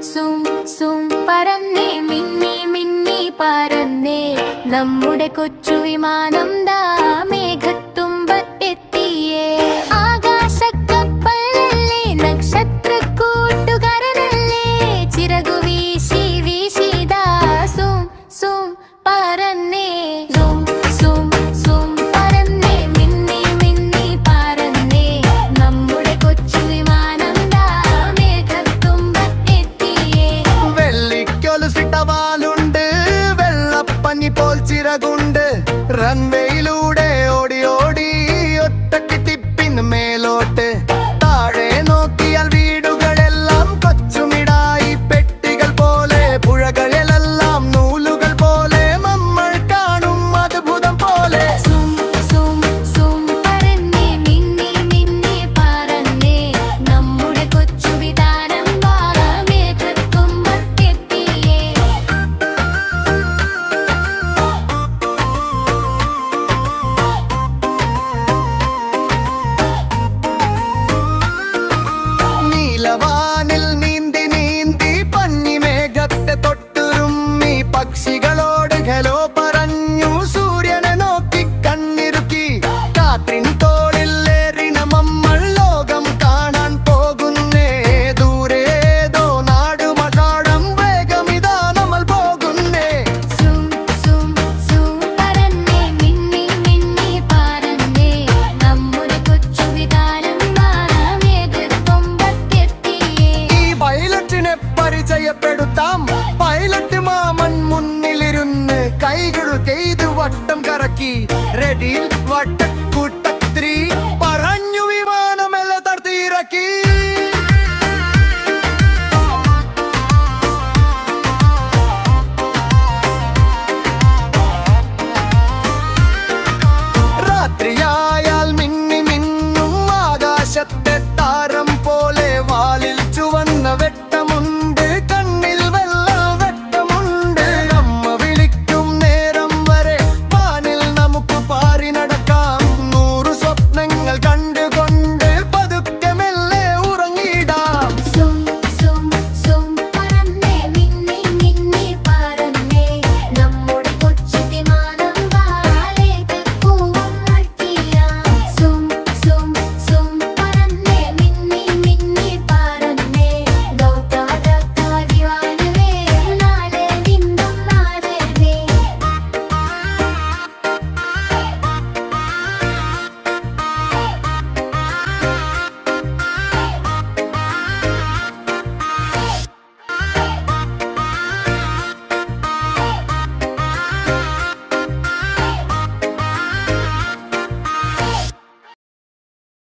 സും സും പറന്നേ മിന്നി മിന്നി പറന്നേ നമ്മുടെ കൊച്ചു വിമാനം ദാ മേഘത്തുമ്പത്തെത്തിയേ ആകാശക്കപ്പലല്ലേ നക്ഷത്ര കൂട്ടുകാരനല്ലേ ചിറകു വീശി വീശി ദാ സും സും പറന്നേ സും സും സും പറന്നേ മിന്നി മിന്നി പറന്നേ നമ്മുടെ കൊച്ചു വിമാനം ദാ മേഘത്തുമ്പത്തെത്തിയേ വെള്ളിക്കൊലുസിട്ടവാലുണ്ട് വെള്ളപ്പഞ്ഞി പോൽ ചിറകുണ്ട് റൺവേയിലൂടെ ഓടി ഓടി ഒറ്റയ്ക്ക് ടിപ്പിന് മേലോട്ട് താഴെ നോക്കിയാൽ വീടുകളെല്ലാം കൊച്ചുമിടായി പെട്ടികൾ പോലെ പുഴകളിലെല്ലാം നൂലുകൾ പോലെ നമ്മൾ കാണും അത്ഭുതം പോലെ സും സും സും പറന്നേ മിന്നി മിന്നി പറന്നേ നമ്മുടെ കൊച്ചു വിമാനം ദാ മേഘത്തുമ്പത്തെത്തിയേ നീലവാനിൽ നീന്തി നീന്തി പഞ്ഞിമേഘത്തെ തൊട്ടുരുമ്മി പക്ഷികളോട് ഹലോ പറഞ്ഞു സൂര്യനെ നോക്കി കണ്ണിറുക്കി കാറ്റിൻ തോളിലേറിന നമ്മൾ ലോകം കാണാൻ പോകുന്നേ ദൂരേതോ നാടുമകാടം വേഗമിതാ നമ്മൾ പോകുന്നേ സും സും സും പറന്നേ മിന്നി മിന്നി പറന്നേ നമ്മുടെ കൊച്ചു വിമാനം ദാ മേഘത്തുമ്പത്തെത്തിയേ ഈ പൈലറ്റിനെ പരിചയപ്പെടുത്താം പൈലറ്റ് മാമൻ മുന്നിലിരുന്ന് കൈകൾ ചെയ്ത് വട്ടം കറക്കി റെഡിയിൽ